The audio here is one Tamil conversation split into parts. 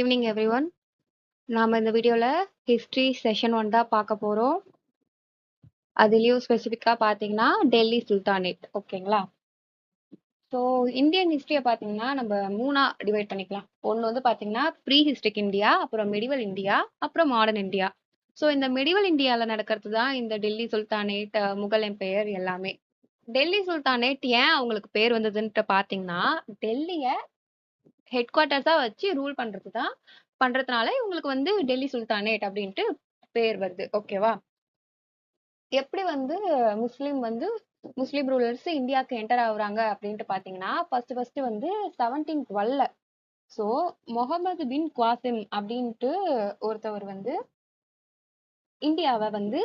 Evening everyone. நாம இந்த வீடியோல ஹிஸ்டரி செஷன் 1 தான் பார்க்க போறோம். அதுலயும் ஸ்பெசிஃபிக்கா பாத்தீங்கன்னா டெல்லி சுல்தானேட். ஓகேங்களா? ஸோ இந்தியன் ஹிஸ்டரியை பார்த்தீங்கன்னா நம்ம மூணா டிவைட் பண்ணிக்கலாம். ஒன்று வந்து பார்த்தீங்கன்னா ப்ரீ ஹிஸ்டிக் இந்தியா, அப்புறம் மெடிவல் இந்தியா, அப்புறம் மாடர்ன் இந்தியா. ஸோ இந்த மெடிவல் இந்தியாவில் நடக்கிறது தான் இந்த டெல்லி சுல்தானேட், முகல் எம்பையர் எல்லாமே. டெல்லி சுல்தானேட் ஏன் அவங்களுக்கு பேர் வந்ததுன்ட்டு பார்த்தீங்கன்னா டெல்லியை ஹெட் குவார்ட்டர்ஸா வச்சு ரூல் பண்றதுனால இவங்களுக்கு வந்து டெல்லி சுல்தானேட் அப்படின்ட்டு பேர் வருது. ஓகேவா? எப்படி வந்து முஸ்லீம் ரூலர்ஸ் இந்தியாவுக்கு என்டர் ஆகுறாங்க அப்படின்ட்டு பாத்தீங்கன்னா ஃபர்ஸ்ட் வந்து 1712 ஸோ முகமது பின் குவாசிம் அப்படின்ட்டு ஒருத்தவர் வந்து இந்தியாவை வந்து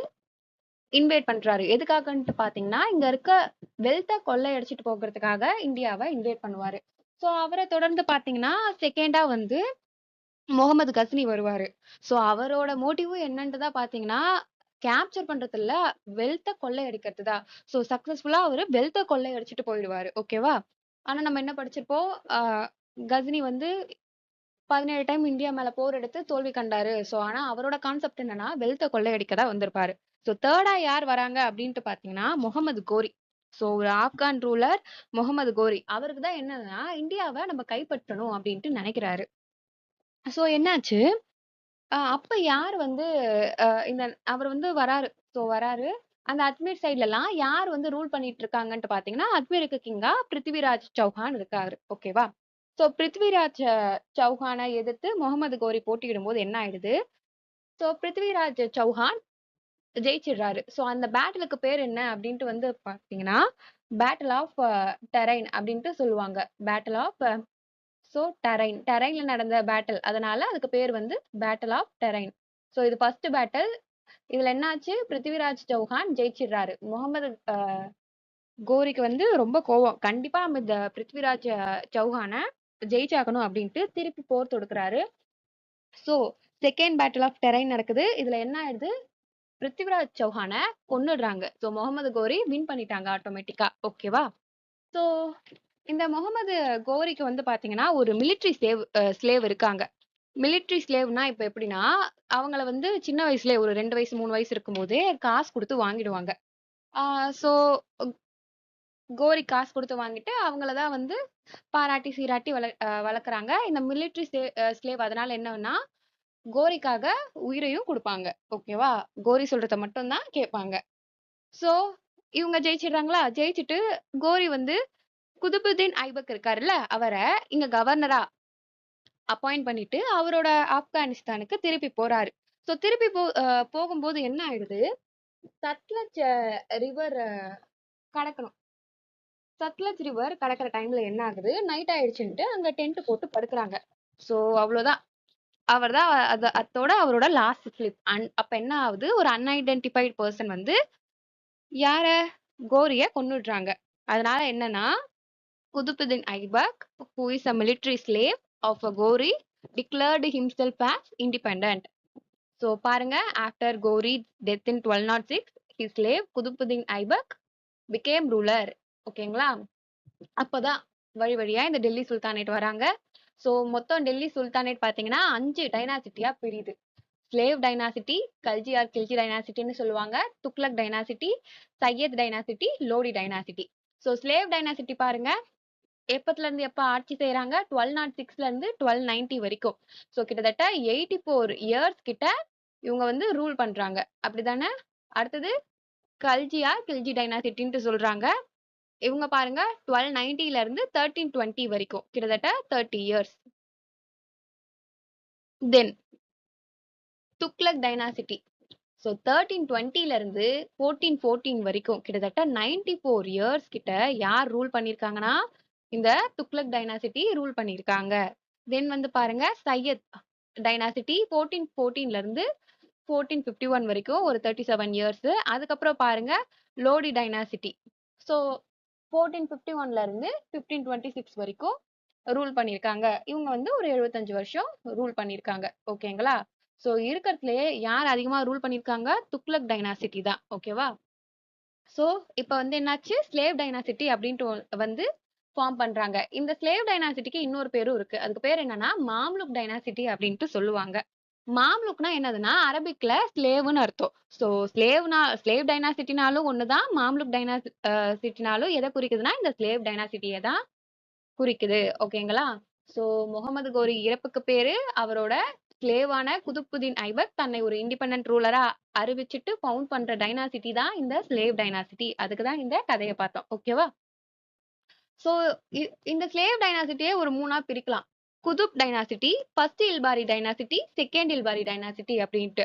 இன்வைட் பண்றாரு. எதுக்காகன்ட்டு பாத்தீங்கன்னா இங்க இருக்க வெல்த்தை கொள்ளையடிச்சிட்டு போகிறதுக்காக இந்தியாவை இன்வைட் பண்ணுவாரு. ஸோ அவரை தொடர்ந்து பாத்தீங்கன்னா செகண்டா வந்து முகமது கஸ்னி வருவாரு. ஸோ அவரோட மோட்டிவும் என்னன்ட்டு தான் பாத்தீங்கன்னா கேப்சர் பண்றது இல்ல, வெல்த்தை கொள்ளையடிக்கிறது தான். ஸோ சக்சஸ்ஃபுல்லா அவரு வெல்த்தை கொள்ளையடிச்சிட்டு போயிடுவாரு. ஓகேவா? ஆனா நம்ம என்ன படிச்சிருப்போம், கஸ்னி வந்து 17 டைம் இந்தியா மேல போர் எடுத்து தோல்வி கண்டாரு. ஸோ ஆனா அவரோட கான்செப்ட் என்னன்னா வெல்த்தை கொள்ளையடிக்க தான் வந்திருப்பாரு. ஸோ தேர்டா யார் வராங்க அப்படின்ட்டு பாத்தீங்கன்னா முகமது கோரி. ஸோ ஒரு ஆப்கான் ரூலர் முகமது கோரி. அவருக்கு தான் என்னன்னா இந்தியாவை நம்ம கைப்பற்றணும் அப்படின்ட்டு நினைக்கிறாரு. ஸோ என்னாச்சு, அப்ப யார் வந்து இந்த அவர் வந்து வராரு. ஸோ வராரு. அந்த அஜ்மீர் சைட்ல எல்லாம் யார் வந்து ரூல் பண்ணிட்டு இருக்காங்கன்ட்டு பாத்தீங்கன்னா அஜ்மீருக்கு கிங்கா பிருத்திவிராஜ் சௌஹான் இருக்காரு. ஓகேவா? ஸோ பிருத்திவிராஜ் சௌஹானை எதிர்த்து முகமது கோரி போட்டியிடும் போது என்ன ஆயிடுது, ஸோ பிருத்திவிராஜ் சௌஹான் ஜெயிச்சிடுறாரு. ஸோ அந்த பேட்டிலுக்கு பேர் என்ன அப்படின்ட்டு வந்து பாத்தீங்கன்னா பேட்டில் ஆஃப் டெரைன் அப்படின்ட்டு சொல்லுவாங்க. பேட்டில் ஆஃப் ஸோ டெரைன்ல நடந்த பேட்டில், அதனால அதுக்கு பேர் வந்து பேட்டில் ஆஃப் டெரைன். ஸோ இது ஃபர்ஸ்ட் பேட்டில். இதுல என்னாச்சு, பிருத்திவிராஜ் சௌஹான் ஜெயிச்சிடுறாரு. முகமது கோரிக்கு வந்து ரொம்ப கோவம். கண்டிப்பா நம்ம இந்த பிருத்திவிராஜ் சௌஹானை ஜெயிச்சாக்கணும் அப்படின்ட்டு திருப்பி போர் தொடுக்கிறாரு. So second battle of Tarain நடக்குது. இதுல என்ன ஆயிடுது, பிருத்திவிராஜ் சௌஹானை கொன்னுடுறாங்க. ஸோ முகமது கோரி வின் பண்ணிட்டாங்க ஆட்டோமேட்டிக்கா. ஓகேவா? ஸோ இந்த முகமது கோரிக்கு வந்து பாத்தீங்கன்னா ஒரு மிலிட்ரி ஸ்லேவ் இருக்காங்க. மிலிட்ரி ஸ்லேவ்னா இப்ப எப்படின்னா அவங்கள வந்து சின்ன வயசுல ஒரு 2 வயசு 3 வயசு இருக்கும்போதே காசு கொடுத்து வாங்கிடுவாங்க. சோ கோரி காசு கொடுத்து வாங்கிட்டு அவங்களதான் வந்து பாராட்டி சீராட்டி வளர்க்குறாங்க இந்த மிலிட்ரி ஸ்லேவ். அதனால என்னன்னா கோரிக்காக உயிரையும் கொடுப்பாங்க. ஓகேவா? கோரி சொல்றத மட்டும் தான் கேட்பாங்க. சோ இவங்க ஜெயிச்சிடுறாங்களா, ஜெயிச்சுட்டு கோரி வந்து குதுபுதீன் ஐபக் இருக்காருல்ல, அவரை இங்க கவர்னரா அப்பாயிண்ட் பண்ணிட்டு அவரோட ஆப்கானிஸ்தானுக்கு திருப்பி போறாரு. சோ திருப்பி போகும்போது என்ன ஆயிடுது, சட்லஜ் ரிவர் கடக்கணும். சட்லஜ் ரிவர் கடக்கிற டைம்ல என்ன ஆகுது, நைட் ஆயிடுச்சுன்ட்டு அங்க டென்ட் போட்டு படுக்கிறாங்க. சோ அவ்வளவுதான். அவர்தான் அதோட அவரோட லாஸ்ட் ஸ்லிப். அப்ப என்ன ஆகுது, ஒரு அன்ஐடென்டிஃபைட் பர்சன் வந்து யார, கோரிய கொன்னுடுறாங்க. அதனால என்னன்னா Qutbuddin Aibak, who is a military slave of a Ghori, declared himself as independent. So பாருங்க, after Ghori's death in 1206, his slave Qutbuddin Aibak became ruler. ஓகேங்களா? அப்பதான் வழி வழியா இந்த டெல்லி சுல்தானேட் வராங்க. சோ மொத்தம் டெல்லி சுல்தானேட் பாத்தீங்கன்னா 5 டைனாசிட்டியா பிரியுது. Slave dynasty, Khalji or Khilji டைனாசிட்டின்னு சொல்லுவாங்க, Tughlaq dynasty, Sayyid dynasty, Lodi dynasty. So slave dynasty பாருங்க, எப்பத்துல இருந்து எப்ப ஆட்சி செய்யறாங்க, 1206ல இருந்து 1290 வரைக்கும். சோ கிட்டத்தட்ட 84 இயர்ஸ் கிட்ட இவங்க வந்து ரூல் பண்றாங்க. அப்படிதானே? அடுத்தது கல்ஜியா கில்ஜி டைனாசிட்டின்ட்டு சொல்றாங்க. இவங்க பாருங்க 1290ல இருந்து 1320 வரைக்கும், கிட்டத்தட்ட 30 இயர்ஸ். தென் துக்ளக் டைனாசிட்டி. ஸோ 1320ல இருந்து 1414 வரைக்கும், கிட்டத்தட்ட 94 இயர்ஸ் கிட்ட யார் ரூல் பண்ணிருக்காங்கன்னா இந்த துக்ளக் டைனாசிட்டி ரூல் பண்ணிருக்காங்க. தென் வந்து பாருங்க சையத் டைனாசிட்டி 1414ல இருந்து 1451 வரைக்கும், ஒரு 37 இயர்ஸ். அதுக்கப்புறம் பாருங்க லோடி டைனாசிட்டி. ஸோ 1451ல இருந்து 1526 வரைக்கும் ரூல் பண்ணிருக்காங்க. இவங்க வந்து ஒரு 75 வருஷம் ரூல் பண்ணிருக்காங்க. ஓகேங்களா? சோ இருக்கிறதுலயே யார் அதிகமா ரூல் பண்ணிருக்காங்க, துக்ளக் டைனாசிட்டி தான். ஓகேவா? சோ இப்ப வந்து என்னாச்சு, ஸ்லேவ் டைனாசிட்டி அப்படின்ட்டு வந்து ஃபார்ம் பண்றாங்க. இந்த ஸ்லேவ் டைனாசிட்டிக்கு இன்னொரு பேரும் இருக்கு. அதுக்கு பேர் என்னன்னா மாம்லுக் டைனாசிட்டி அப்படின்ட்டு சொல்லுவாங்க. மாம்லுக்னா என்னதுன்னா அரபிக்ல ஸ்லேவ்னு அர்த்தம். ஸோ ஸ்லேவ் டைனாசிட்டினாலும் ஒண்ணுதான், மாம்லுக் டைனாசிட்டினாலும் எதை குறிக்குதுன்னா இந்த ஸ்லேவ் டைனாசிட்டியை தான் குறிக்குது. ஓகேங்களா? ஸோ முகமது கோரி இறப்புக்கு பேரு அவரோட ஸ்லேவான குதுப்புதீன் ஐபக் தன்னை ஒரு இண்டிபெண்டன்ட் ரூலரா அறிவிச்சிட்டு ஃபவுண்ட் பண்ற டைனாசிட்டி தான் இந்த ஸ்லேவ் டைனாசிட்டி. அதுக்கு தான் இந்த கதையை பார்த்தோம். ஓகேவா? ஸோ இந்த ஸ்லேவ் டைனாசிட்டியை ஒரு மூணா பிரிக்கலாம். Qutub dynasty, first Ilbari dynasty, second Ilbari dynasty அப்படின்ட்டு.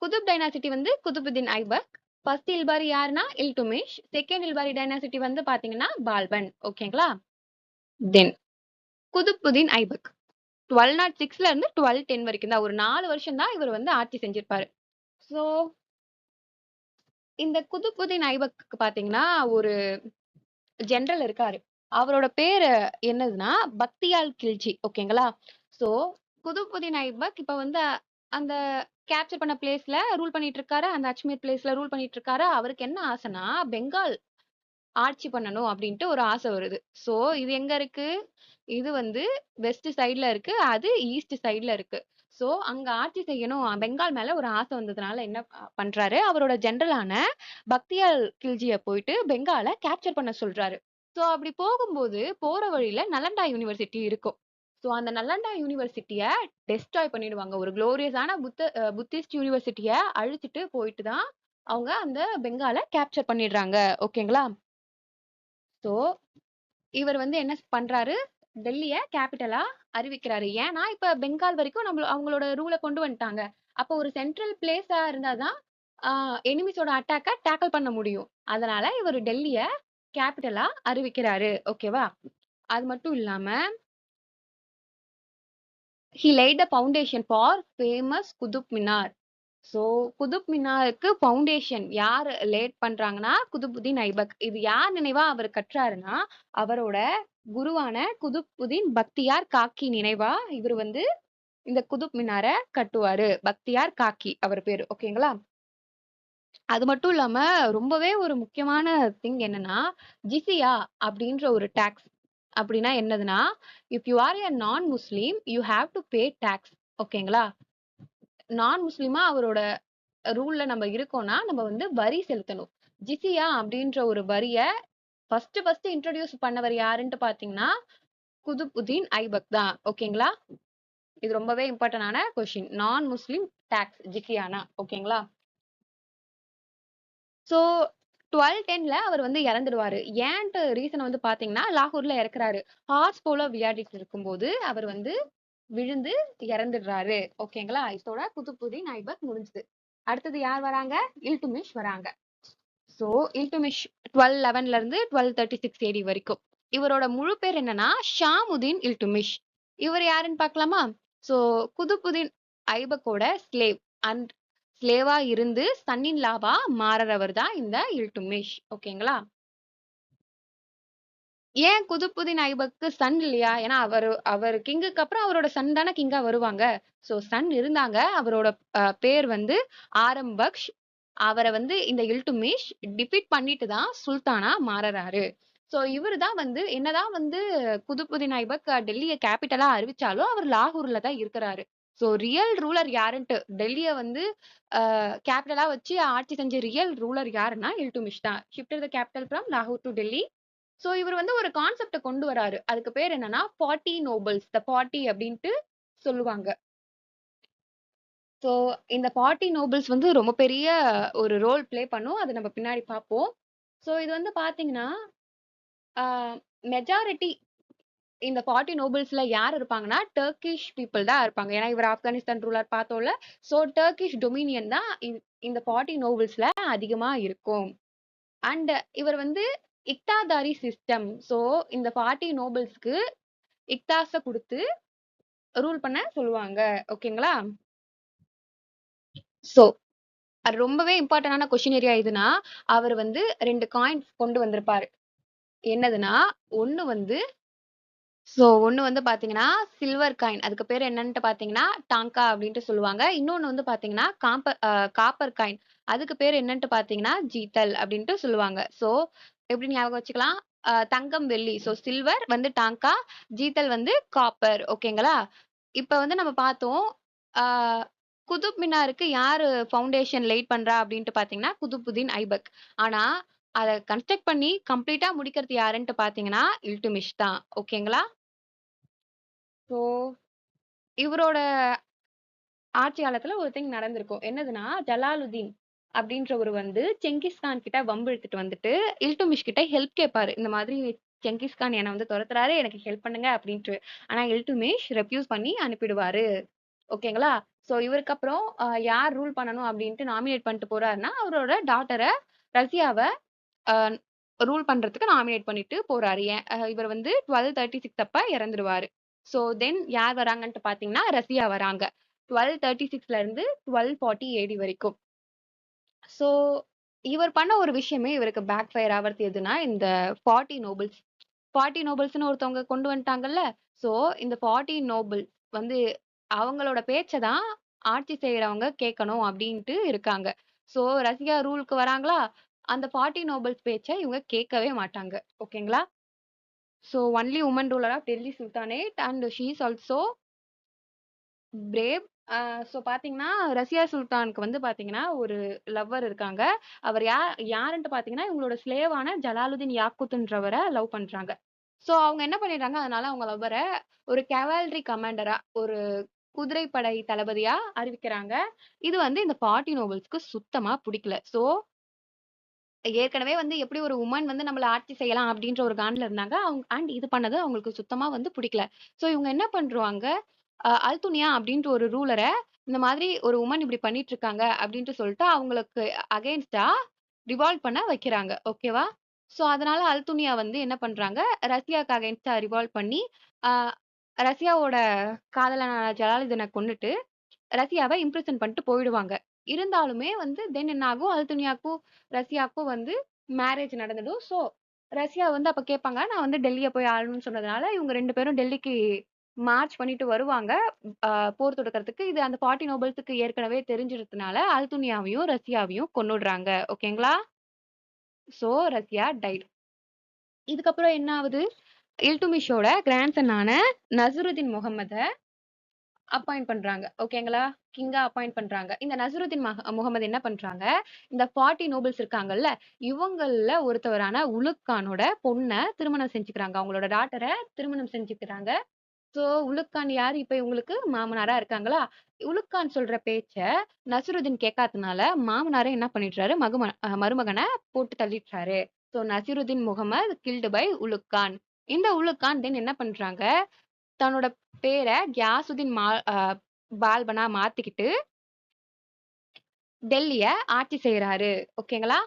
குதுப் டைனாசிட்டி வந்து குதுபுதீன் ஐபக், ஃபர்ஸ்ட் இல்பாரி யாருன்னா இல்துமிஷ், செகண்ட் இல்பாரி டைனாசிட்டி வந்து பாத்தீங்கன்னா பால்பன். ஓகேங்களா? தென் குதுப்புதீன் ஐபக் 1206ல இருந்து 1210 வரைக்கும் தான், ஒரு 4 வருஷம் தான் இவர் வந்து ஆட்சி செஞ்சிருப்பாரு. ஸோ இந்த குதுப்புதீன் ஐபக்கு பாத்தீங்கன்னா ஒரு ஜெனரல் இருக்காரு. அவரோட பேரு என்னதுன்னா பக்தியால் கில்ஜி. ஓகேங்களா? சோ குதுப்புதீன் ஐபக் இப்ப வந்து அந்த கேப்சர் பண்ண பிளேஸ்ல ரூல் பண்ணிட்டு இருக்காரு. அந்த அஜ்மீர் பிளேஸ்ல ரூல் பண்ணிட்டு இருக்காரு. அவருக்கு என்ன ஆசைன்னா பெங்கால் ஆட்சி பண்ணணும் அப்படின்ட்டு ஒரு ஆசை வருது. சோ இது எங்க இருக்கு? இது வந்து வெஸ்ட் சைடுல இருக்கு. அது ஈஸ்ட் சைடுல இருக்கு. சோ அங்க ஆட்சி செய்யணும். பெங்கால் மேல ஒரு ஆசை வந்ததுனால என்ன பண்றாரு? அவரோட ஜெனரலான பக்தியால் கில்ஜிய போயிட்டு பெங்கால கேப்சர் பண்ண சொல்றாரு. சோ அப்படி போகும்போது போற வழியில நலண்டா யூனிவர்சிட்டி இருக்கும். சோ அந்த நலண்டா யூனிவர்சிட்டிய டெஸ்ட்ராய் பண்ணிடுவாங்க. ஒரு குளோரியஸான புத்திஸ்ட் யூனிவர்சிட்டிய அழிச்சிட்டு போயிட்டு தான் அவங்க அந்த பெங்கால கேப்சர் பண்ணிடுறாங்க. ஓகேங்களா? சோ இவர் வந்து என்ன பண்றாரு? டெல்லிய கேபிட்டலா அறிவிக்கிறாரு. ஏன்னா இப்ப பெங்கால் வரைக்கும் அவங்களோட ரூல கொண்டு வந்துட்டாங்க. அப்ப ஒரு சென்ட்ரல் பிளேஸா இருந்தாதான் எனிமிஸோட அட்டாக்க டேக்கிள் பண்ண முடியும். அதனால இவர் டெல்லிய கேபிட்டலா அறிவிக்கிறாரு. ஓகேவா? அது மட்டும் இல்லாம he laid the foundation for famous Qutub Minar. So Qutub மினாருக்கு ஃபவுண்டேஷன் யார் லேட் பண்றாங்கன்னா குதுப்புதீன் ஐபக். இது யார் நினைவா அவர் கட்டுறாருன்னா அவரோட குருவான குதுப்புதீன் பக்தியார் காக்கி நினைவா இவர் வந்து இந்த குதுப் மினார கட்டுவாரு. பக்தியார் காக்கி அவர் பேரு. ஓகேங்களா? அது மட்டும் இல்லாம ரொம்பவே ஒரு முக்கியமான திங் என்னன்னா ஜிசியா அப்படின்ற ஒரு டாக்ஸ். அப்படின்னா என்னதுன்னா if you are a non Muslim you have to pay tax. ஓகேங்களா? நான் முஸ்லிமா அவரோட ரூல்ல நம்ம இருக்கோம்னா நம்ம வந்து வரி செலுத்தணும். ஜிசியா அப்படின்ற ஒரு வரிய ஃபர்ஸ்ட் இன்ட்ரோடியூஸ் பண்ணவர் யாருன்னு பாத்தீங்கன்னா குதுப்புதீன் ஐபக் தான். ஓகேங்களா? இது ரொம்பவே இம்பார்ட்டன்டான கொஸ்டின். நான் முஸ்லிம் டாக்ஸ் ஜிசியானா. ஓகேங்களா? சோ 1210ல அவர் வந்து இறந்துடுவாரு. ஏன்ட்டு ரீசன் வந்து பாத்தீங்கன்னா லாகூர்ல இறக்குறாரு. ஹார்ஸ் போல விளையாடிட்டு இருக்கும்போது அவர் வந்து விழுந்து இறந்துடுறாரு. ஓகேங்களா? இதோட குதுப்புதீன் ஐபக் முடிஞ்சது. அடுத்தது யார் வராங்க? இல்துமிஷ் வராங்க. சோ இல்துமிஷ் 1211ல இருந்து 1236 AD வரைக்கும். இவரோட முழு பேர் என்னன்னா ஷாமுதீன் இல்துமிஷ். இவர் யாருன்னு பார்க்கலாமா? சோ குதுப்புதீன் ஐபக்கோட ஸ்லேவ் அண்ட் ஸ்லேவா இருந்து சன்னின் லாவா மாறறவர் தான் இந்த இல்துமிஷ். ஓகேங்களா? ஏன் குதுப்புதீன் ஐபக்கு சன் இல்லையா? ஏன்னா அவர் கிங்குக்கு அப்புறம் அவரோட சன் தானே கிங்கா வருவாங்க. சோ சன் இருந்தாங்க. அவரோட பேர் வந்து ஆரம் பக்ஷ். அவரை வந்து இந்த இல்துமிஷ் டிஃபீட் பண்ணிட்டு தான் சுல்தானா மாறறாரு. சோ இவர் தான் வந்து என்னதான் வந்து குதுப்புதீன் ஐபக் டெல்லிய கேபிட்டலா அறிவிச்சாலும் அவர் லாகூர்ல தான் இருக்கிறாரு. சோ ரியல் ரூலர் யாருன்ட்டு டெல்லிய வந்து கேபிட்டலா வச்சு ஆட்சி செஞ்ச ரியல் ரூலர் யாருன்னா இல்துமிஷ் தான். ஷிஃப்டட் த கேபிட்டல் ஃப்ரம் லாகூர் டு டெல்லி. சோ இவர் வந்து ஒரு கான்செப்ட கொண்டு வராரு. அதுக்கு பேர் என்னன்னா 40 நோபல்ஸ். த 40 அப்படின்ட்டு சொல்லுவாங்க. சோ இந்த 40 நோபல்ஸ் வந்து ரொம்ப பெரிய ஒரு ரோல் ப்ளே பண்ணும். அது நம்ம பின்னாடி பார்ப்போம். சோ இது வந்து பாத்தீங்கன்னா மெஜாரிட்டி இந்த 40 நோபல்ஸ்ல யார் இருப்பாங்கன்னா டர்க்கிஷ் பீப்புள் தான் இருப்பாங்க. ஏன்னா இவர் ஆப்கானிஸ்தான் ரூலர் பார்த்தோம்ல. சோ டர்க்கிஷ் டொமினியன் தான் இந்த 40 நோபல்ஸ்ல அதிகமா இருக்கும். அண்ட் இவர் வந்து இக்தாதாரி சிஸ்டம். சோ இந்த 40 நோபல்ஸ்க்கு இக்தாஸ கொடுத்து ரூல் பண்ண சொல்லுவாங்க. ஓகேங்களா? சோ அது ரொம்பவே இம்பார்ட்டன்டான கொஸ்டின் ஏரியா இதுனா அவர் வந்து 2 காயின்ஸ் கொண்டு வந்திருப்பாரு. என்னதுன்னா ஒண்ணு வந்து ஒண்ணு வந்து பாத்தீங்கன்னா சில்வர் காயின். அதுக்கு பேர் என்னன்னு பாத்தீங்கன்னா டாங்கா அப்படின்ட்டு சொல்லுவாங்க. இன்னொன்னு வந்து பாத்தீங்கன்னா காப்பர் காயின். அதுக்கு பேர் என்னன்னு பாத்தீங்கன்னா ஜீத்தல் அப்படின்ட்டு சொல்லுவாங்க. சோ எப்படி ஞாபகம் வச்சுக்கலாம்? தங்கம், வெள்ளி. ஸோ சில்வர் வந்து டாங்கா, ஜீத்தல் வந்து காப்பர். ஓகேங்களா? இப்ப வந்து நம்ம பார்த்தோம். ஆ குதுப் மினாருக்கு யாரு ஃபவுண்டேஷன் லேட் பண்றா அப்டின்ட்டு பார்த்தீங்கன்னா, குதுப்புதீன் ஐபக். ஆனா, அத கன்ஸ்ட்ரக்ட் பண்ணி கம்ப்ளீட்டா முடிக்கிறது யாருன்ட்டு பார்த்தீங்கன்னா, இல்துட்மிஷ் தான். ஓகேங்களா? ஸோ இவரோட ஆட்சி காலத்துல ஒரு திங் நடந்திருக்கும். என்னதுன்னா, ஜலாலுதீன் அப்படின்றவரு வந்து செங்கிஸ்கான் கிட்ட வம்பு இழுத்துட்டு வந்துட்டு, இல்துட்மிஷ் கிட்ட ஹெல்ப் கேட்பாரு. இந்த மாதிரி செங்கிஸ்கான் என்ன வந்து தொரத்துறாரு, எனக்கு ஹெல்ப் பண்ணுங்க அப்படின்ட்டு. ஆனா இல்துட்மிஷ் ரெஃப்யூஸ் பண்ணி அனுப்பிடுவாரு. ஓகேங்களா? சோ இவருக்கு அப்புறம் யார் ரூல் பண்ணணும் அப்படின்ட்டு நாமினேட் பண்ணிட்டு போறாருன்னா, அவரோட டாட்டர ரசியாவ அ ரூல் பண்றதுக்கு நாமினேட் பண்ணிட்டு போறாரு. ஏன் இவர் வந்து 1236 அப்ப இறந்துருவாரு. சோ தென் யார் வராங்கன்ட்டு பார்த்தீங்கன்னா, ரசியா வராங்க. 1236ல இருந்து 1240 ஏடி வரைக்கும். சோ இவர் பண்ண ஒரு விஷயமே இவருக்கு பேக் ஃபயர் ஆவறது எதுன்னா, இந்த 40 நோபல்ஸ். 40 நோபல்ஸ்ன்னு ஒருத்தவங்க கொண்டு வந்துட்டாங்கல்ல. சோ இந்த 40 நோபல்ஸ் வந்து அவங்களோட பேச்ச தான் ஆட்சி செய்றவங்க கேட்கணும் அப்டின்ட்டு இருக்காங்க. சோ ரஷ்யா ரூலுக்கு வராங்களா, அந்த 40 நோபல்ஸ் பேச்ச இவங்க கேட்கவே மாட்டாங்க. ஓகேங்களா? So only woman ruler of Delhi Sultanate and she is also brave. So பார்த்தீங்கன்னா, ரசியா சுல்தானுக்கு வந்து பார்த்தீங்கன்னா, ஒரு லவ்வர் இருக்காங்க. அவர் யாருன்ட்டு பார்த்தீங்கன்னா, இவங்களோட ஸ்லேவான ஜலாலுதீன் யாக்குத்ன்றவர லவ் பண்றாங்க. சோ அவங்க என்ன பண்ணிடுறாங்க, அதனால அவங்க லவ்வர ஒரு கேவால்ரி கமாண்டரா, ஒரு குதிரைப்படை தளபதியா அறிவிக்கிறாங்க. இது வந்து இந்த 40 நோபல்ஸ்க்கு சுத்தமா புடிக்கல. சோ ஏற்கனவே வந்து எப்படி ஒரு வுமன் வந்து நம்மள ஆட்சி செய்யலாம் அப்படின்ற ஒரு காண்டுல இருந்தாங்க. அண்ட் இது பண்ணது அவங்களுக்கு சுத்தமா வந்து புடிக்கல. சோ இவங்க என்ன பண்ருவாங்க, அல்துனியா அப்படின்ற ஒரு ரூலர இந்த மாதிரி ஒரு வுமன் இப்படி பண்ணிட்டு இருக்காங்க அப்படின்ட்டு சொல்லிட்டு அவங்களுக்கு அகைன்ஸ்டா ரிவால்ட் பண்ண வைக்கிறாங்க. ஓகேவா? சோ அதனால அல்துனியா வந்து என்ன பண்றாங்க, ரஷ்யாக்கு அகைன்ஸ்டா ரிவால்ட் பண்ணி, அ ரஷ்யாவோட காதலனான ஜலாலுதீன கொன்னுட்டு ரஷ்யாவ இம்ப்ரிசன் பண்ணிட்டு போயிடுவாங்க. இருந்தாலுமே வந்து தென் என்ன ஆகும், அல்துனியாக்கும், ரஷ்யாக்கும் வந்து மேரேஜ் நடந்துடும். சோ, ரஷ்யா வந்து அப்ப கேட்பாங்க, நான் வந்து டெல்லிய போய் ஆளணும்னு சொன்னதுனால, இவங்க 2 பேரும் டெல்லிக்கு மார்ச் பண்ணிட்டு வருவாங்க. அ போர் தொடுக்கறதுக்கு. இது அந்த 40 நோபல்ஸ்க்கு ஏற்கனவே தெரிஞ்சிருதுனால, அல்துனியாவையும், ரஷ்யாவையும் கொன்னுடுறாங்க. ஓகேங்களா? So, Razia died. இதுக்கப்புறம் என்ன ஆவுது, இல்துட்மிஷோட கிராண்ட்சன்னான நஸ்ருதீன் முகம்மத அப்பாயிண்ட் பண்றாங்க. ஓகேங்களா? கிங்கா அப்பாயிண்ட் பண்றாங்க. இந்த நஸ்ருதீன் முகமது என்ன பண்றாங்க, இந்த 40 நோபல்ஸ் இருக்காங்கல்ல, இவங்கள்ல ஒருத்தவரான உலுக் கானோட பொண்ண திருமணம் செஞ்சுக்கிறாங்க. அவங்களோட டாட்டர திருமணம் செஞ்சுக்கிறாங்க. சோ, உலுக் கான் யாரு? இப்ப இவங்களுக்கு மாமனாரா இருக்காங்களா? உலுக் கான் சொல்ற பேச்ச நஸ்ருதீன் கேட்காதனால, மாமனாரே என்ன பண்ணிடுறாரு, மருமகன போட்டு தள்ளிடுறாரு. So, Nasiruddin Muhammad killed by Ulugh Khan. இந்த உலுக் கான் தென் என்ன பண்றாங்க, தன்னோட பேர கியாசுதீன் பால்பனா மாத்திக்கிட்டு டெல்லிய ஆட்சி செய்றாரு. ஓகேங்களா?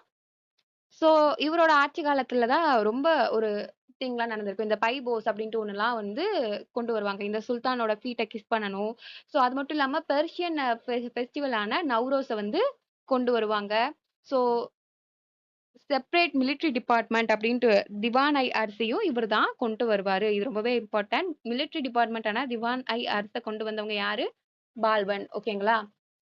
சோ, இவரோட ஆட்சி காலத்துல தான் ரொம்ப ஒரு திங்லாம் நடந்திருக்கும். இந்த பைபோஸ் அப்டின்ட்டு ஒண்ணுலாம் வந்து கொண்டு வருவாங்க. இந்த சுல்தானோட ஃபீட்ட கிஸ் பண்ணணும். சோ, அது மட்டும் இல்லாம பெர்ஷியன் ஃபெஸ்டிவலான நவ்ரோஸ வந்து கொண்டு வருவாங்க. சோ, செப்பரேட் மிலிட்டரி டிபார்ட்மெண்ட் அப்டின்ட்டு திவான்-ஐ-அர்ஸையும் இவரு தான் கொண்டு வருவாரு. இது ரொம்பவே இம்பார்ட்டன்ட். மிலிட்டரி டிபார்ட்மெண்ட்டான திவான்-ஐ-அர்ஸ கொண்டு வந்தவங்க யாரு? பால்பன். ஓகேங்களா?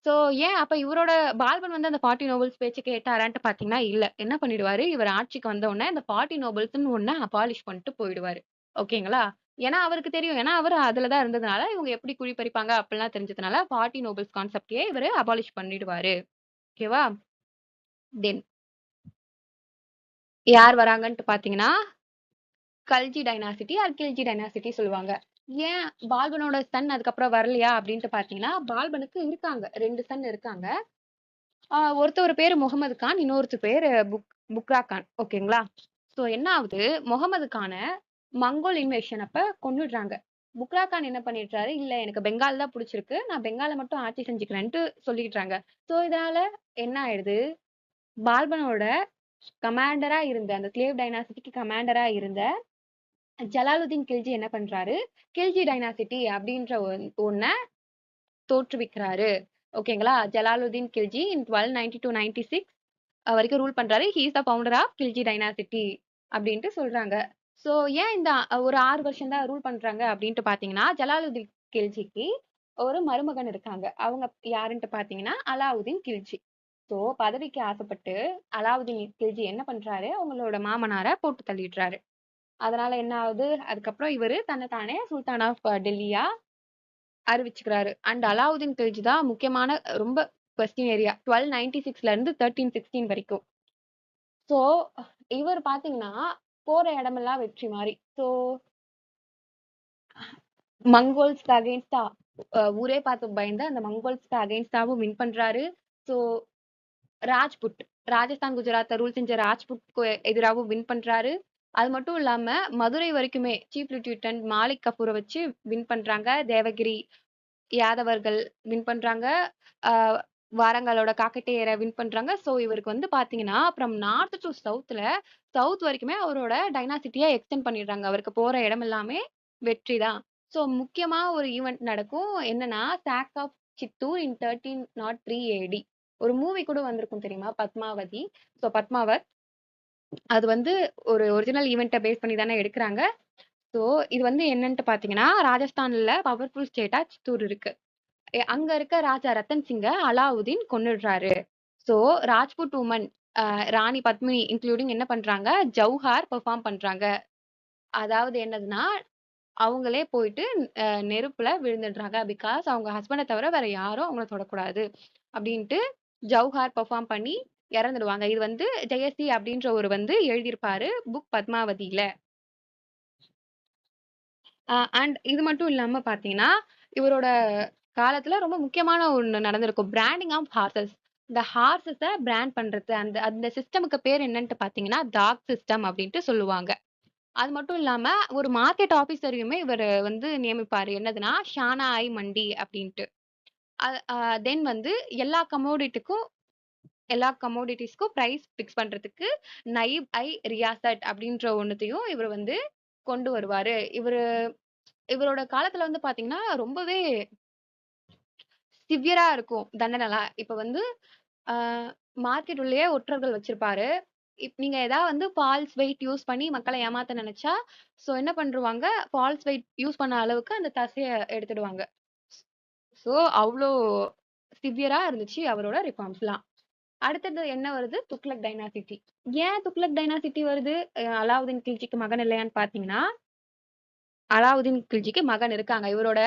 சோ, ஏன் அப்ப இவரோட பால்பன் வந்து அந்த 40 நோபல்ஸ் பேச்ச கேட்டாரான்ட்டு பார்த்தீங்கன்னா, இல்ல. என்ன பண்ணிடுவாரு, இவர் ஆட்சிக்கு வந்த உடனே இந்த 40 நோபல்ஸ்ன்னு ஒண்ண அபாலிஷ் பண்ணிட்டு போயிடுவாரு. ஓகேங்களா? ஏன்னா அவருக்கு தெரியும். ஏன்னா அவரு அதுல தான் இருந்ததுனால, இவங்க எப்படி குழி பறிப்பாங்க அப்படிலாம் தெரிஞ்சதுனால, 40 நோபல்ஸ் கான்செப்ட்டயே இவரு அபாலிஷ் பண்ணிடுவாரு. ஓகேவா? தென் யார் வராங்கன்ட்டு பார்த்தீங்கன்னா, Khalji dynasty or Khilji dynasty சொல்லுவாங்க. ஏன் பால்பனோட சன் அதுக்கப்புறம் வரலையா அப்படின்ட்டு பார்த்தீங்கன்னா, பால்பனுக்கு இருக்காங்க. 2 சன் இருக்காங்க. ஒருத்தவர் பேரு முகமது கான். இன்னொருத்தர் பேரு புக்ரா கான். ஓகேங்களா? சோ என்ன ஆவுது, முகமது கான மங்கோல் இன்வேஷன் அப்ப கொன்னுடுறாங்க. புக்ரா கான் என்ன பண்ணிடுறாரு, இல்ல எனக்கு பெங்கால் தான் புடிச்சிருக்கு. நான் பெங்கால மட்டும் ஆட்சி செஞ்சுக்கிறேன்ட்டு சொல்லிடுறாங்க. சோ இதனால என்ன ஆயிடுது, பால்பனோட கமாண்டரா இருந்த அந்த ஸ்லேவ் டைனாசிட்டிக்கு கமாண்டரா இருந்த ஜலாலுதீன் கில்ஜி என்ன பண்றாரு, கில்ஜி டைனாசிட்டி அப்படின்ற ஒண்ண தோற்றுவிக்கிறாரு. ஓகேங்களா? ஜலாலுதீன் கில்ஜி இன் 1290-96 வரைக்கும் ரூல் பண்றாரு. He is the founder of Khilji dynasty அப்டின்ட்டு சொல்றாங்க. சோ ஏன் இந்த ஒரு 6 வருஷம் தான் ரூல் பண்றாங்க அப்டின்ட்டு பார்த்தீங்கன்னா, ஜலாலுதீன் கில்ஜிக்கு ஒரு மருமகன் இருக்காங்க. அவங்க யாருன்ட்டு பார்த்தீங்கன்னா, அலாவுதீன் கில்ஜி. சோ பதவிக்கு ஆசைப்பட்டு அலாவுதீன் கில்ஜி என்ன பண்றாரு, அவங்களோட மாமனார போட்டு தள்ளிடுறாரு. அதனால என்ன ஆகுது, அதுக்கப்புறம் இவரு தன்னை தானே சுல்தான் ஆஃப் டெல்லியா அறிவிச்சுக்கிறாரு. அண்ட் அலாவுதீன் கில்ஜி தான் முக்கியமான ரொம்ப கொஸ்டின் ஏரியா 1296ல இருந்து 1316 வரைக்கும். ஸோ இவர் பாத்தீங்கன்னா போற இடமெல்லாம் வெற்றி மாதிரி. ஸோ மங்கோல்ஸ்க்கு அகேன்ஸ்டா ஊரே பார்த்து பயந்து அந்த மங்கோல்ஸ்க்கு அகேன்ஸ்டாவும் வின் பண்றாரு. ஸோ ராஜ்புட் ராஜஸ்தான் குஜராத்தை ரூல் செஞ்ச ராஜ்புட்க்கு எதிராகவும் வின் பண்றாரு. அது மட்டும் இல்லாம மதுரை வரைக்குமே சீஃப் லியூட்டன்ட் மாலிக் கஃபூரை வச்சு வின் பண்றாங்க. தேவகிரி யாதவர்கள் வின் பண்றாங்க. வாரங்களோட காக்கெட்டேயரை வின் பண்றாங்க. ஸோ இவருக்கு வந்து பாத்தீங்கன்னா அப்புறம் நார்த் டு சவுத் வரைக்குமே அவரோட டைனாசிட்டியை எக்ஸ்டெண்ட் பண்ணிடுறாங்க. அவருக்கு போற இடம் எல்லாமே வெற்றி தான். ஸோ முக்கியமா ஒரு ஈவெண்ட் நடக்கும். என்னன்னா sack of Chittor in 1303 AD. ஒரு மூவி கூட வந்திருக்கும் தெரியுமா, பத்மாவதி. ஸோ பத்மாவத் அது வந்து ஒரு ஒரிஜினல் ஈவெண்ட்டை பேஸ் பண்ணி தானே எடுக்கிறாங்க. ஸோ இது வந்து என்னன்ட்டு பாத்தீங்கன்னா ராஜஸ்தான்ல பவர்ஃபுல் ஸ்டேட்டா சித்தூர் இருக்கு. அங்க இருக்க ராஜா ரத்தன் சிங்க அலாவுதீன் கொன்னுடுறாரு. ஸோ ராஜ்புட் உமன் ராணி பத்மினி இன்க்ளூடிங் என்ன பண்றாங்க, ஜவுஹார் பெர்ஃபார்ம் பண்றாங்க. அதாவது என்னதுன்னா அவங்களே போயிட்டு நெருப்புல விழுந்துடுறாங்க. பிகாஸ் அவங்க ஹஸ்பண்டை தவிர வேற யாரும் அவங்கள தொடக்கூடாது அப்படின்ட்டு ஜவுஹார் பெர்ஃபார்ம் பண்ணி இறந்துடுவாங்க. இது வந்து ஜெயசி அப்படின்ற ஒரு வந்து எழுதியிருப்பாரு புக் பத்மாவதியில. அண்ட் இது மட்டும் இல்லாம பாத்தீங்கன்னா இவரோட காலத்துல ரொம்ப முக்கியமான ஒண்ணு நடந்திருக்கும், பிராண்டிங் ஆஃப் ஹார்சஸ். இந்த ஹார்சஸ பிராண்ட் பண்றது அந்த அந்த சிஸ்டமுக்கு பேர் என்னன்ட்டு பாத்தீங்கன்னா டாக் சிஸ்டம் அப்படின்ட்டு சொல்லுவாங்க. அது மட்டும் இல்லாம ஒரு மார்க்கெட் ஆபீசரையுமே இவர் வந்து நியமிப்பாரு. என்னதுன்னா ஷானா ஐ மண்டி அப்படின்ட்டு. தென் வந்து எல்லா கமோடிட்டிக்கும் எல்லா கமோடிட்டிஸ்க்கும் பிரைஸ் பிக்ஸ் பண்றதுக்கு நைப் ஐ ரியாசட் அப்படின்ற ஒண்ணுத்தையும் இவர் வந்து கொண்டு வருவாரு. இவரோட காலத்துல வந்து பாத்தீங்கன்னா ரொம்பவே சிவியரா இருக்கும் தண்டனைலாம். இப்ப வந்து மார்க்கெட் உள்ளேயே ஒற்றர்கள் வச்சிருப்பாரு. நீங்க ஏதாவது வந்து ஃபால்ஸ் வெயிட் யூஸ் பண்ணி மக்களை ஏமாத்த நினைச்சா, சோ என்ன பண்ருவாங்க, ஃபால்ஸ் வெயிட் யூஸ் பண்ண அளவுக்கு அந்த தசைய எடுத்துடுவாங்க. சோ அவ்ளோ சிவியரா இருந்துச்சு அவரோட ரிஃபார்ம்ஸ்லாம். அடுத்தது என்ன வருது, துக்ளக் டைனாசிட்டி. ஏன் துக்ளக் டைனாசிட்டி வருது? அலாவுதீன் கில்ஜிக்கு மகன் இல்லையான்னு பாத்தீங்கன்னா அலாவுதீன் கில்ஜிக்கு மகன் இருக்காங்க. இவரோட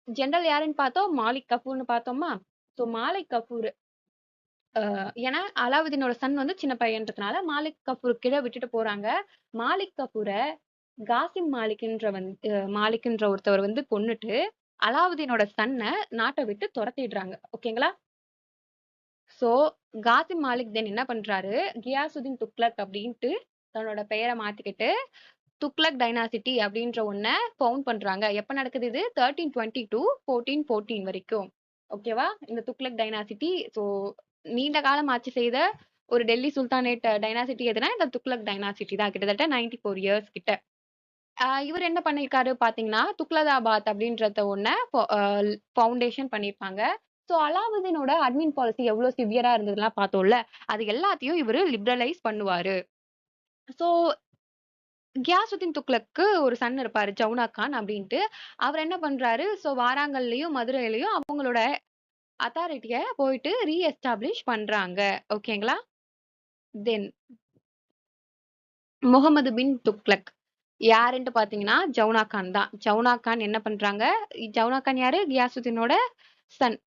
ஜெனரல் யாருன்னு பார்த்தோம், மாலிக் கஃபூர்னு பார்த்தோமா. ஸோ மாலிக் கஃபூர் ஏன்னா அலாவுதீனோட சன் வந்து சின்ன பையன்றதுனால மாலிக் கஃபூர் கிட்ட விட்டுட்டு போறாங்க. மாலிக் கஃபூரை காசிம் மாலிக்ன்ற ஒருத்தவர் வந்து கொன்னுட்டு அலாவுதீனோட சன்னை நாட்டை விட்டு துரத்திடுறாங்க. ஓகேங்களா? சோ காசிம் மாலிக் தென் என்ன பண்றாரு, கியாசுதீன் துக்ளக் அப்படின்ட்டு தன்னோட பெயரை மாத்திக்கிட்டு துக்ளக் டைனாசிட்டி அப்படின்ற ஒன்ன ஃபவுண்ட் பண்றாங்க. எப்ப நடக்குது இது? 1320 to 1414 வரைக்கும். ஓகேவா? இந்த துக்ளக் டைனாசிட்டி. ஸோ நீண்ட காலம் ஆட்சி செய்த ஒரு டெல்லி சுல்தானேட் டைனாசிட்டி எதுனா இந்த துக்ளக் டைனாசிட்டி தான். கிட்டத்தட்ட 94 இயர்ஸ் கிட்ட. இவர் என்ன பண்ணியிருக்காரு பாத்தீங்கன்னா துக்லதாபாத் அப்படின்றத ஒன்ன ஃபவுண்டேஷன் பண்ணியிருப்பாங்க. ஸோ அலாவுதீனோட அட்மின் பாலிசி எவ்வளவு சிவியரா இருந்ததுலாம் பார்த்தோம்ல, அது எல்லாத்தையும் இவரு லிபரலைஸ் பண்ணுவாரு. ஸோ கியாசுதீன் துக்ளக்கு ஒரு சன் இருப்பாரு ஜவுனா கான் அப்படின்ட்டு. அவர் என்ன பண்றாரு, சோ வாராங்கல்லையும் மதுரையிலயும் அவங்களோட அத்தாரிட்டிய போயிட்டு ரீஎஸ்டாப்ளிஷ் பண்றாங்க. ஓகேங்களா? தென் முகமது பின் துக்ளக் யாருன்ட்டு பாத்தீங்கன்னா ஜவுனா கான் தான். ஜவுனா கான் என்ன பண்றாங்க, ஜவுனா கான் யாரு, கியாசுதீனோட சன்.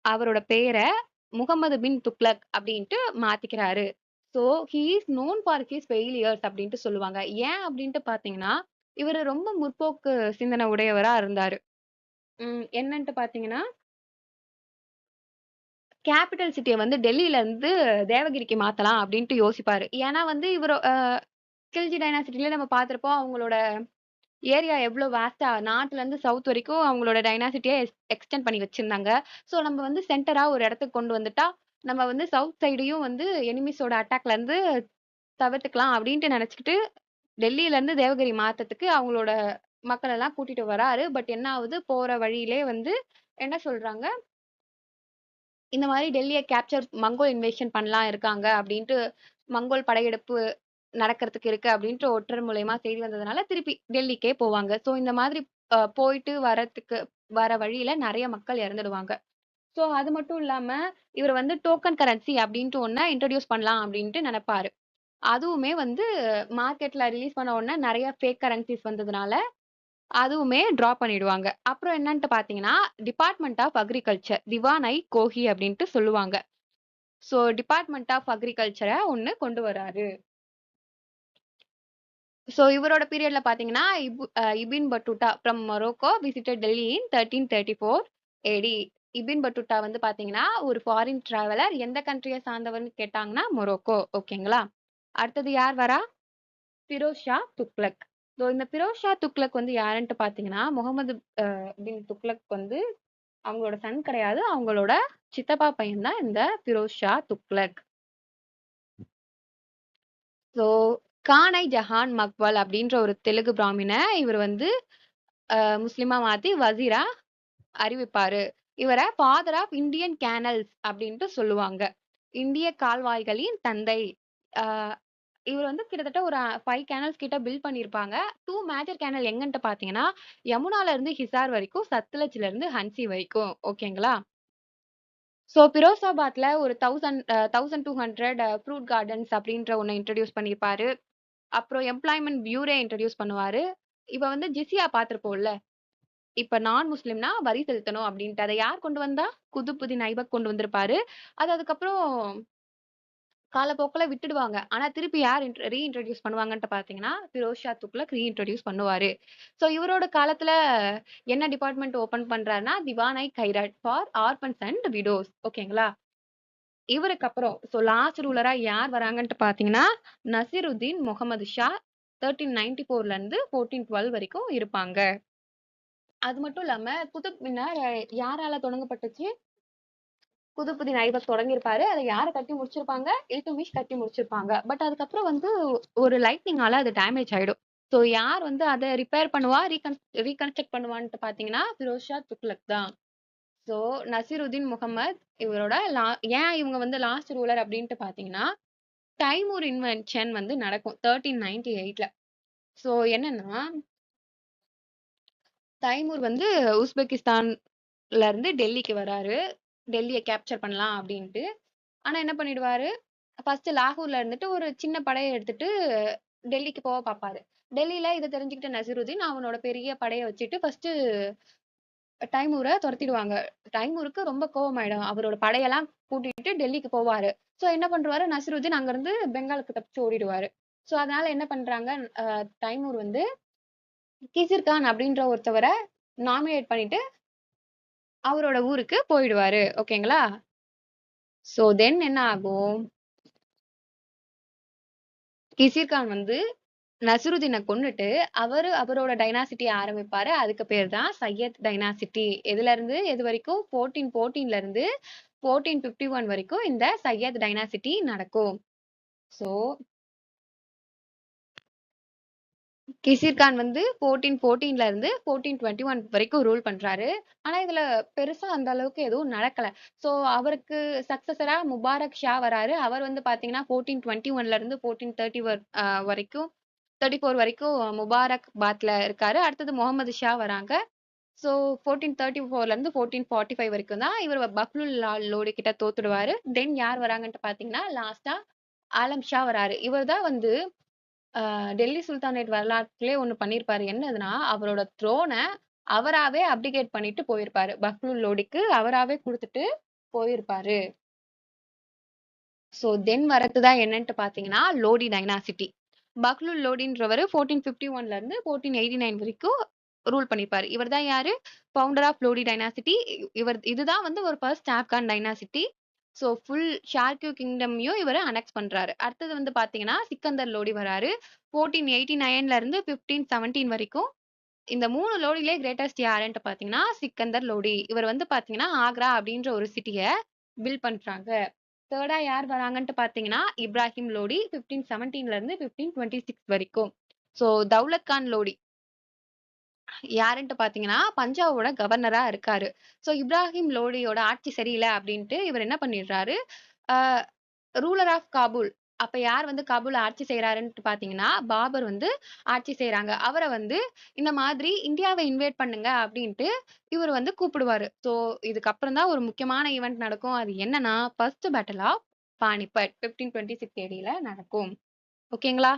அவரோட பேரை முகமது பின் துக்ளக் அப்படின்ட்டு மாத்திக்கிறாரு. So he is known for his failures அப்படின்ட்டு சொல்லுவாங்க. ஏன் அப்படின்ட்டு பாத்தீங்கன்னா இவரு ரொம்ப முற்போக்கு சிந்தனை உடையவரா இருந்தாரு. என்னன்ட்டு பாத்தீங்கன்னா கேபிட்டல் சிட்டிய வந்து டெல்லியில இருந்து தேவகிரிக்கு மாத்தலாம் அப்படின்ட்டு யோசிப்பாரு. ஏன்னா வந்து இவரு கில்ஜி டைனாசிட்டில நம்ம பார்த்திருப்போம். அவங்களோட ஏரியா எவ்வளோ வாஸ்ட்டா நார்த்ல இருந்து சவுத் வரைக்கும் அவங்களோட டைனாசிட்டிய எக்ஸ்டெண்ட் பண்ணி வச்சிருந்தாங்க. ஸோ நம்ம வந்து சென்டரா ஒரு இடத்துக்கு கொண்டு வந்துட்டா, நம்ம வந்து சவுத் சைடையும் வந்து எனிமீஸோட அட்டாக்ல இருந்து தவிர்த்துக்கலாம் அப்படின்ட்டு நினைச்சுக்கிட்டு டெல்லியில இருந்து தேவகிரி மாத்தத்துக்கு அவங்களோட மக்கள் எல்லாம் கூட்டிட்டு வராரு. பட் என்ன ஆகுது, போற வழியிலே வந்து என்ன சொல்றாங்க, இந்த மாதிரி டெல்லியை கேப்சர் மங்கோல் இன்வேஷன் பண்ணலாம் இருக்காங்க அப்படின்ட்டு, மங்கோல் படையெடுப்பு நடக்கிறதுக்கு இருக்கு அப்படின்ட்டு ஒற்றர் மூலியமா செய்தி வந்ததுனால திருப்பி டெல்லிக்கே போவாங்க. சோ இந்த மாதிரி போயிட்டு வர வழியில நிறைய மக்கள் இறந்துடுவாங்க. சோ அது மட்டும் இல்லாம இவர் வந்து டோக்கன் கரன்சி அப்படின்ட்டு ஒன்ன இன்ட்ரோடியூஸ் பண்ணலாம் அப்படின்ட்டு நினைப்பாரு. அதுவுமே வந்து மார்க்கெட்ல ரிலீஸ் பண்ண உடனே நிறைய ஃபேக் கரன்சிஸ் வந்ததுனால அதுவுமே ட்ராப் பண்ணிடுவாங்க. அப்புறம் என்னன்ட்டு பார்த்தீங்கன்னா, டிபார்ட்மெண்ட் ஆஃப் அக்ரிகல்ச்சர் திவான் ஐ கோஹி அப்படின்ட்டு சொல்லுவாங்க. ஸோ டிபார்ட்மெண்ட் ஆஃப் அக்ரிகல்ச்சர ஒண்ணு கொண்டு வராரு. ஸோ இவரோட பீரியட்ல பார்த்தீங்கன்னா, Ibn Battuta from Morocco visited Delhi in 1334 AD. Ibn Battuta வந்து பார்த்தீங்கன்னா, ஒரு ஃபாரின் டிராவலர். எந்த கண்ட்ரிய சார்ந்தவர்ன்னு கேட்டாங்கன்னா, மொரோக்கோ. ஓகேங்களா? அடுத்தது யார் வரா? ஃபிரோஸ் ஷா துக்ளக். ஸோ இந்த ஃபிரோஸ் ஷா துக்ளக் வந்து யாருன்ட்டு பார்த்தீங்கன்னா, முகமது பின் துக்ளக் வந்து அவங்களோட சன் கிடையாது. அவங்களோட சித்தப்பா பையன் தான் இந்த ஃபிரோஸ் ஷா துக்ளக். ஸோ கானை ஜஹான் மக்வால் அப்படின்ற ஒரு தெலுங்கு பிராமின இவர் வந்து முஸ்லிமா மாத்தி வசீரா அறிவிப்பாரு. இவரை ஃபாதர் ஆஃப் இந்தியன் கேனல்ஸ் அப்படின்ட்டு சொல்லுவாங்க. இந்திய கால்வாய்களின் தந்தை. அஹ் இவர் வந்து கிட்டத்தட்ட ஒரு 5 கேனல்ஸ் கிட்ட பில்ட் பண்ணியிருப்பாங்க. 2 மேஜர் கேனல் எங்கன்ட்டு பார்த்தீங்கன்னா, யமுனால இருந்து ஹிசார் வரைக்கும், சத்லஜ்ல இருந்து ஹன்சி வரைக்கும். ஓகேங்களா? ஸோ பிரோசாபாத்ல ஒரு 1200 ஃப்ரூட் கார்டன்ஸ் அப்படின்ற ஒண்ண இன்ட்ரோடியூஸ் பண்ணியிருப்பாரு. அப்புறம் எம்ப்ளாய்மென்ட் பியூரோ இன்ட்ரோடியூஸ் பண்ணுவாரு. இப்ப வந்து ஜிஸியா பார்த்திருப்போம்ல. இப்ப நான் முஸ்லிம்னா வரி செலுத்தணும் அப்படின்ட்டு. அத யார் கொண்டு வந்தா? குதுப்புதீன் ஐபக் கொண்டு வந்திருப்பாரு. அது அதுக்கப்புறம் காலப்போக்குல விட்டுடுவாங்க. ஆனா திருப்பி யார் ரீஇன்ட்ரோடியூஸ் பண்ணுவாங்கன்ட்டு பார்த்தீங்கன்னா, ஃபிரோஸ் ஷா துக்ளக் ரீஇன்ட்ரோடியூஸ் பண்ணுவாரு. ஸோ இவரோட காலத்துல என்ன டிபார்ட்மெண்ட் ஓப்பன் பண்றாருன்னா, திவான் ஐ Kairat for orphans and widows. ஓகேங்களா? இவருக்கு அப்புறம் லாஸ்ட் ரூலரா யார் வராங்கன்ட்டு பார்த்தீங்கன்னா, நசிருதீன் முகமது ஷா 1394ல இருந்து 1412 வரைக்கும் இருப்பாங்க. அது மட்டும் இல்லாம குதுப் மினார் யாரால தொடங்கப்பட்டுச்சு? குதுப்புதீன் ஐபக் தொடங்கியிருப்பாரு. அத யாரு கட்டி முடிச்சிருப்பாங்க? இல்துட்மிஷ் கட்டி முடிச்சிருப்பாங்க. பட் அதுக்கப்புறம் வந்து ஒரு லைட்னிங்கால அது டேமேஜ் ஆயிடும். ஸோ யார் வந்து அத ரிப்பேர் பண்ணுவா, ரீகன்ஸ்ட்ரக்ட் பண்ணுவான்ட்டு பார்த்தீங்கன்னா, ஃபிரோஸ் ஷா துக்ளக் தான். ஸோ நசிருதீன் முகமது இவரோட ஏன் இவங்க வந்து லாஸ்ட் ரூலர் அப்படின்ட்டு பார்த்தீங்கன்னா, டைமூர் இன்வென்ஷன் வந்து நடக்கும் 1398ல. ஸோ என்னன்னா, தைமூர் வந்து உஸ்பெகிஸ்தான்ல இருந்து டெல்லிக்கு வராரு. டெல்லிய கேப்சர் பண்ணலாம் அப்படின்ட்டு. ஆனா என்ன பண்ணிடுவாரு, ஃபர்ஸ்ட் லாகூர்ல இருந்துட்டு ஒரு சின்ன படைய எடுத்துட்டு டெல்லிக்கு போக பார்ப்பாரு. டெல்லியில இத தெரிஞ்சுக்கிட்ட நசிருதீன் அவனோட பெரிய படைய வச்சுட்டு ஃபர்ஸ்ட் டைமூர துரத்திடுவாங்க. டைமூருக்கு ரொம்ப கோவமாயிடும். அவரோட படையெல்லாம் கூட்டிட்டு டெல்லிக்கு போவாரு. சோ என்ன பண்றாரு நசிருதீன் அங்கிருந்து பெங்காலுக்கு தப்பிச்சு ஓடிடுவாரு. சோ அதனால என்ன பண்றாங்க, தைமூர் வந்து கிசிர் கான் அப்படின்ற ஒருத்தவரை நாமினேட் பண்ணிட்டு அவரோட ஊருக்கு போயிடுவாரு. ஓகேங்களா? சோ தென் என்ன ஆகும், கிசிர் கான் வந்து நசிருதீனை கொன்னுட்டு அவரோட டைனாசிட்டி ஆரம்பிப்பாரு. அதுக்கு பேர் தான் சையத் டைனாசிட்டி. எதுல இருந்து எது வரைக்கும் 1414ல இருந்து 1451 வரைக்கும் இந்த சையத் டைனாசிட்டி நடக்கும். சோ கிசிர் கான் வந்து 1414ல இருந்து 1421 வரைக்கும் ரூல் பண்றாரு. ஆனா இதுல பெருசா அந்த அளவுக்கு எதுவும் நடக்கல. சோ அவருக்கு சக்சஸரா முபாரக் ஷா வராரு. அவர் வந்து பாத்தீங்கன்னா 1421ல இருந்து 1430 வரைக்கும் 34 வரைக்கும் முபாரக் பாத்ல இருக்காரு. அடுத்தது முகமது ஷா வராங்க. சோ 1434ல இருந்து 1445 வரைக்கும் தான் இவர் பக்லுல் லால் லோடி கிட்ட தோத்துடுவாரு. தென் யார் வராங்கன்ட்டு பாத்தீங்கன்னா லாஸ்டா ஆலம் ஷா வராரு. இவர் தான் வந்து டெல்லி சுல்தானேட் வரலாற்றிலே ஒண்ணு பண்ணியிருப்பாரு. என்னதுன்னா, அவரோட த்ரோன அவராவே அப்டிகேட் பண்ணிட்டு போயிருப்பாரு. பஹ்லூல் லோடிக்கு அவராவே குடுத்துட்டு போயிருப்பாரு. சோ தென் வரதுதான் என்னன்ட்டு பாத்தீங்கன்னா, லோடி டைனாசிட்டி. பஹ்லூல் லோடின்றவரு 1451ல இருந்து 1489 வரைக்கும் ரூல் பண்ணிருப்பாரு. இவர் தான் யாரு? Founder of Lodi dynasty. இதுதான் வந்து ஒரு first Afghan dynasty. So full Sharqi கிங்டமையும் இவரு அனெக்ஸ் பண்றாரு. அடுத்தது வந்து பாத்தீங்கன்னா, சிக்கந்தர் லோடி வராரு. 1489ல இருந்து 1517 வரைக்கும். இந்த 3 லோடியிலே கிரேட்டஸ்ட் யாருன்ட்டு பாத்தீங்கன்னா, சிக்கந்தர் லோடி. இவர் வந்து பாத்தீங்கன்னா, ஆக்ரா அப்படின்ற ஒரு சிட்டிய பில்ட் பண்றாங்க. தேர்டா யார் வராங்கன்ட்டு பாத்தீங்கன்னா, இப்ராஹிம் லோடி 1517ல இருந்து 1526 வரைக்கும். சோ தௌலத் கான் லோடி யாருன்ட்டு பாத்தீங்கன்னா, பஞ்சாபோட கவர்னரா இருக்காரு. சோ இப்ராஹிம் லோடியோட ஆட்சி சரியில்ல அப்படின்ட்டு இவர் என்ன பண்ணிடுறாரு, அ ரூலர் ஆஃப் காபூல். அப்ப யார் வந்து காபூல் ஆட்சி செய்றாருன்ட்டு பாத்தீங்கன்னா, பாபர் வந்து ஆட்சி செய்றாங்க. அவர வந்து இந்த மாதிரி இந்தியாவ இன்வைட் பண்ணுங்க அப்படின்ட்டு இவர் வந்து கூப்பிடுவாரு. சோ இதுக்கப்புறம் தான் ஒரு முக்கியமான ஈவென்ட் நடக்கும். அது என்னன்னா, ஃபர்ஸ்ட் பேட்டில் ஆஃப் பானிபட் 1526 ஏடில நடக்கும். ஓகேங்களா?